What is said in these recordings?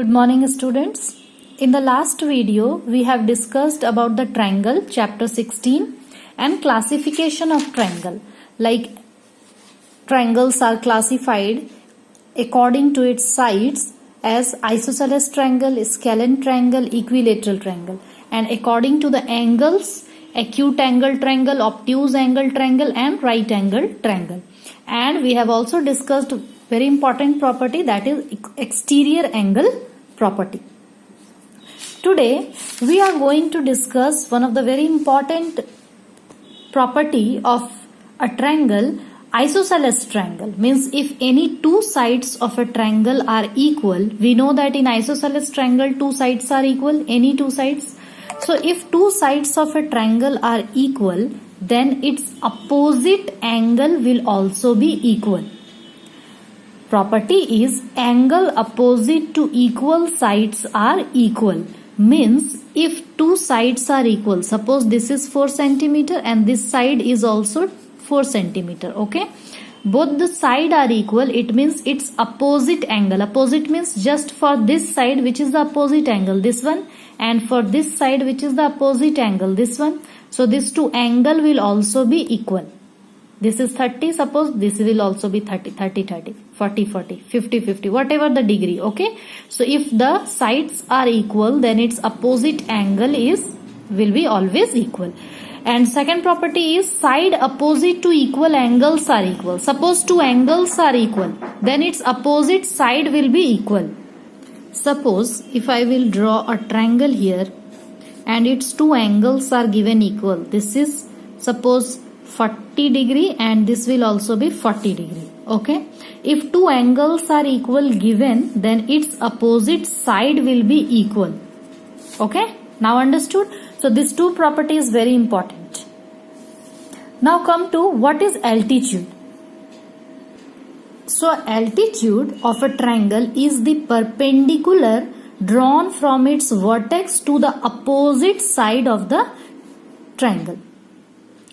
Good morning students. In the last video we have discussed about the triangle chapter 16 and classification of triangle. Like triangles are classified according to its sides as isosceles triangle, scalene triangle, equilateral triangle, and according to the angles acute angle triangle, obtuse angle triangle and right angle triangle. And we have also discussed very important property, that is exterior angle property. Today we are going to discuss one of the very important property of a triangle, isosceles triangle. Means if any two sides of a triangle are equal, we know that in isosceles triangle two sides are equal, any two sides. So if two sides of a triangle are equal, then its opposite angle will also be equal. Property is angle opposite to equal sides are equal. Means if two sides are equal, suppose this is 4 centimeter and this side is also 4 centimeter, okay, both the side are equal, it means its opposite angle, opposite means just for this side which is the opposite angle, this one, and for this side which is the opposite angle, this one. So this two angle will also be equal. This is 30, suppose this will also be 30, 30, 30, 40, 40, 50, 50, whatever the degree, okay. So if the sides are equal, then its opposite angle will be always equal. And second property is side opposite to equal angles are equal. Suppose two angles are equal, then its opposite side will be equal. Suppose if I will draw a triangle here and its two angles are given equal, this is suppose 40 degree and this will also be 40 degree, okay. If two angles are equal given, then its opposite side will be equal, okay. Now understood? So this two property is very important. Now come to what is altitude. So altitude of a triangle is the perpendicular drawn from its vertex to the opposite side of the triangle.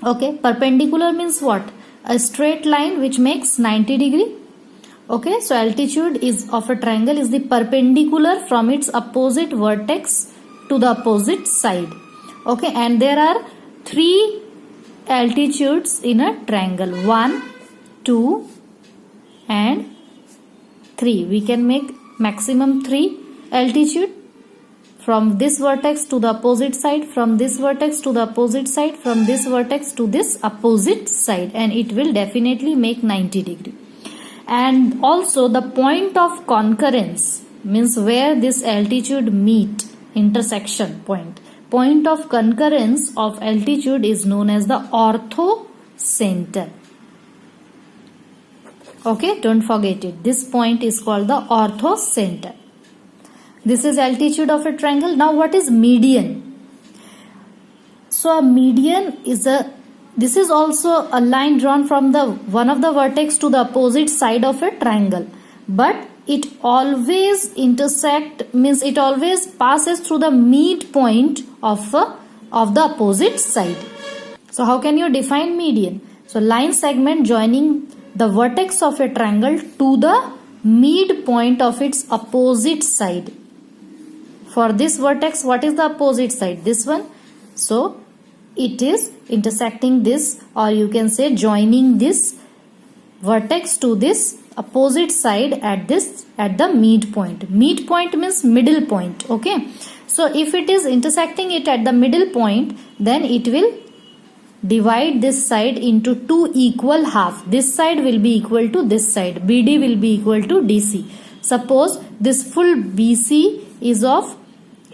Okay, perpendicular means what? A straight line which makes 90 degree. Okay, so altitude is of a triangle is the perpendicular from its opposite vertex to the opposite side. Okay, and there are three altitudes in a triangle, 1, 2 and 3. We can make maximum 3 altitude from this vertex to the opposite side, from this vertex to the opposite side, from this vertex to this opposite side, and it will definitely make 90 degree. And also the point of concurrence means where this altitude meet, intersection point. Point of concurrence of altitude is known as the orthocenter. Okay, don't forget it. This point is called the orthocenter. This is altitude of a triangle. Now what is median? So a median is this is also a line drawn from the one of the vertex to the opposite side of a triangle, but it always intersect, means it always passes through the midpoint of the opposite side. So how can you define median? So line segment joining the vertex of a triangle to the midpoint of its opposite side. For this vertex, what is the opposite side? This one. So it is intersecting this, or you can say joining this vertex to this opposite side at the midpoint. Midpoint means middle point, okay. So if it is intersecting it at the middle point, then it will divide this side into two equal half. This side will be equal to this side. BD will be equal to DC. Suppose this full BC is of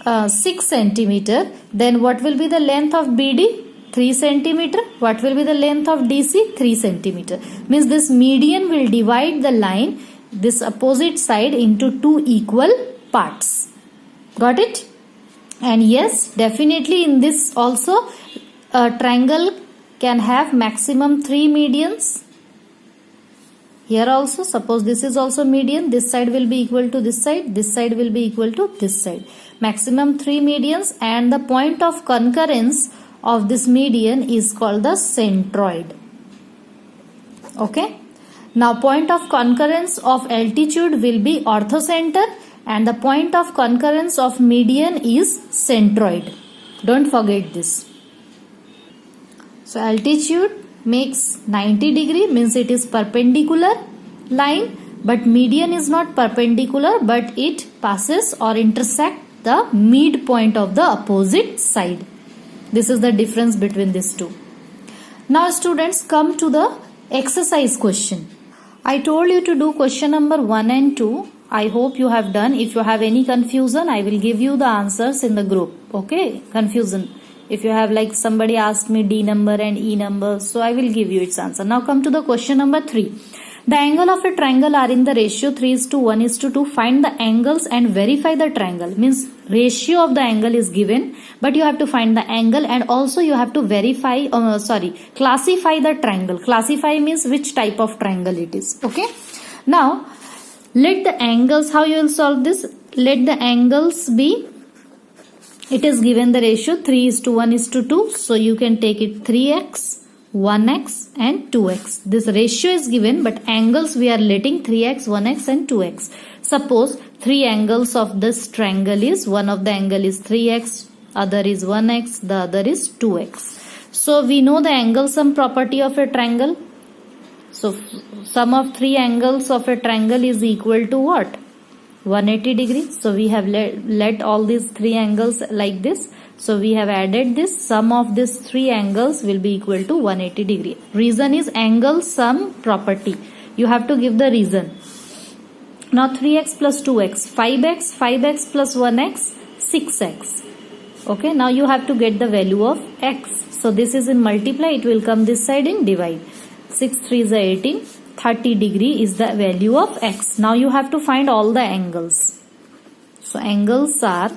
6 centimeter, then what will be the length of BD? 3 centimeter. What will be the length of DC? 3 centimeter. Means this median will divide the line, this opposite side, into two equal parts. Got it? And yes, definitely in this also a triangle can have maximum 3 medians. Here also, suppose this is also median, this side will be equal to this side will be equal to this side. Maximum 3 medians, and the point of concurrence of this median is called the centroid. Okay. Now point of concurrence of altitude will be orthocenter and the point of concurrence of median is centroid. Don't forget this. So altitude makes 90 degree, means it is perpendicular line, but median is not perpendicular, but it passes or intersects the midpoint of the opposite side. This is the difference between these two. Now students, come to the exercise question. I told you to do question number 1 and 2. I hope you have done. If you have any confusion, I will give you the answers in the group. Okay, confusion. If you have, like, somebody asked me D number and E number, so I will give you its answer. Now come to the question number 3. The angle of a triangle are in the ratio 3:1:2. Find the angles and verify the triangle. Means ratio of the angle is given, but you have to find the angle and also you have to verify, classify the triangle. Classify means which type of triangle it is. Okay. Now, let the angles, how you will solve this? Let the angles be, it is given the ratio 3:1:2. So you can take it 3x, 1x and 2x. This ratio is given, but angles we are letting 3x, 1x and 2x. Suppose three angles of this triangle is, one of the angle is 3x, other is 1x, the other is 2x. So we know the angle sum property of a triangle. So sum of three angles of a triangle is equal to what? 180 degrees. So we have let all these three angles like this. So we have added this. Sum of these three angles will be equal to 180 degree. Reason is angle sum property. You have to give the reason. Now 3x plus 2x, 5x, 5x plus 1x, 6x. Okay, now you have to get the value of x. So this is in multiply, it will come this side in divide. 6 3 is 18, 30 degree is the value of x. Now you have to find all the angles. So angles are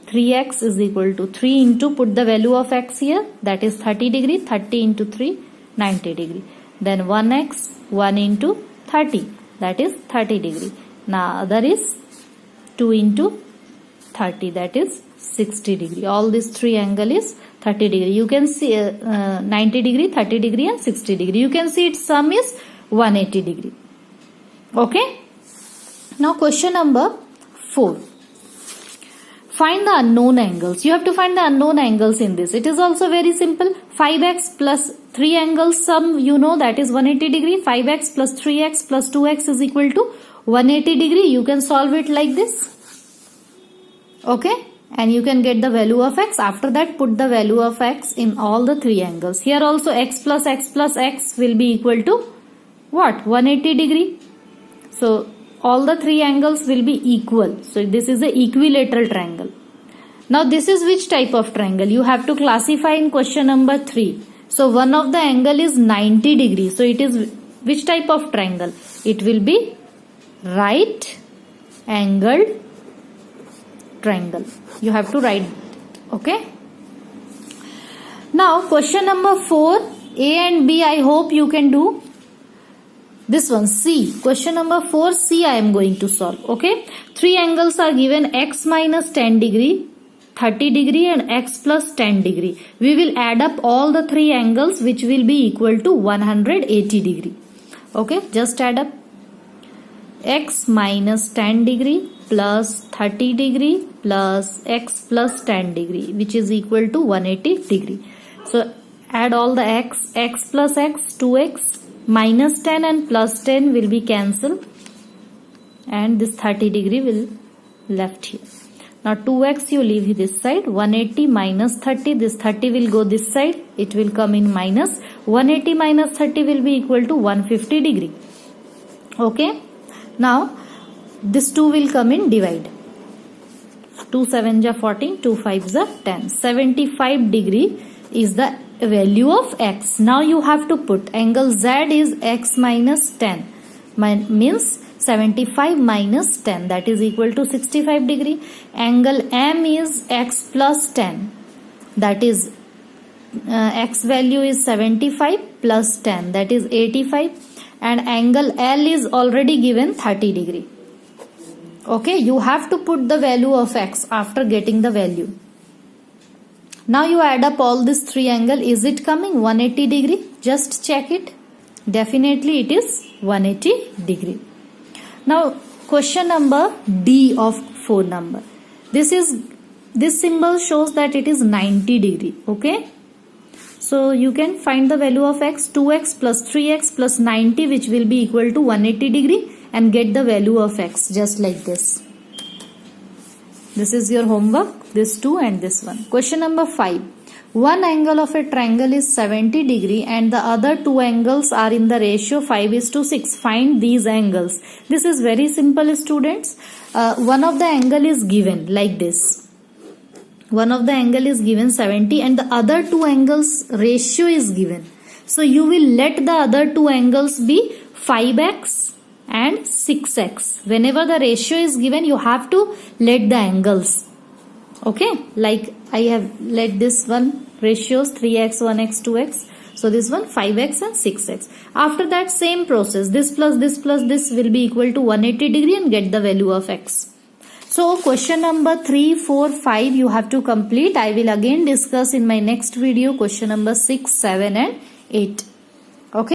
3x is equal to 3 into, put the value of x here, that is 30 degree, 30 into 3, 90 degree. Then 1x, 1 into 30, that is 30 degree. Now other is 2 into 30, that is 60 degree. All these three angle is 30 degree. You can see 90 degree, 30 degree and 60 degree. You can see its sum is 180 degree. Okay. Now question number 4. Find the unknown angles. You have to find the unknown angles in this. It is also very simple. 5x plus 3 angles sum, you know, that is 180 degree. 5x plus 3x plus 2x is equal to 180 degree. You can solve it like this. Okay. And you can get the value of x. After that, put the value of x in all the three angles. Here also x plus x will be equal to what? 180 degree. So all the three angles will be equal. So this is a equilateral triangle. Now this is which type of triangle? You have to classify in question number 3. So one of the angle is 90 degrees. So it is which type of triangle? It will be right angled triangle. You have to write. Okay. Now question number 4, A and B, I hope you can do. This one, C. Question number 4, C I am going to solve. Okay. Three angles are given, x minus 10 degree, 30 degree and x plus 10 degree. We will add up all the three angles which will be equal to 180 degree. Okay. Just add up. X minus 10 degree plus 30 degree plus x plus 10 degree, which is equal to 180 degree. So add all the x, x plus x, 2x, minus 10 and plus 10 will be cancelled, and this 30 degree will left here. Now 2x you leave this side, 180 minus 30, this 30 will go this side, it will come in minus, 180 minus 30 will be equal to 150 degree. Okay. Now this 2 will come in divide. 2 7 ja 14, 2 5 ja 10. 75 degree is the value of x. Now you have to put angle Z is x minus 10. Means 75 minus 10, that is equal to 65 degree. Angle M is x plus 10. That is x value is 75 plus 10, that is 85. And angle L is already given 30 degree. Okay, you have to put the value of x after getting the value. Now you add up all these three angle. Is it coming 180 degree? Just check it. Definitely it is 180 degree. Now question number D of 4 number. This symbol shows that it is 90 degree. Okay. So you can find the value of x, 2x plus 3x plus 90, which will be equal to 180 degree, and get the value of x just like this. This is your homework, this 2 and this one. Question number 5. One angle of a triangle is 70 degree and the other two angles are in the ratio 5:6. Find these angles. This is very simple, students. One of the angle is given like this. One of the angle is given 70 and the other two angles ratio is given. So you will let the other two angles be 5x and 6x. Whenever the ratio is given, you have to let the angles. Okay, like I have let this one ratios 3x, 1x, 2x. So this one 5x and 6x. After that, same process. This plus this will be equal to 180 degree and get the value of x. So question number 3, 4, 5 you have to complete. I will again discuss in my next video question number 6, 7 and 8.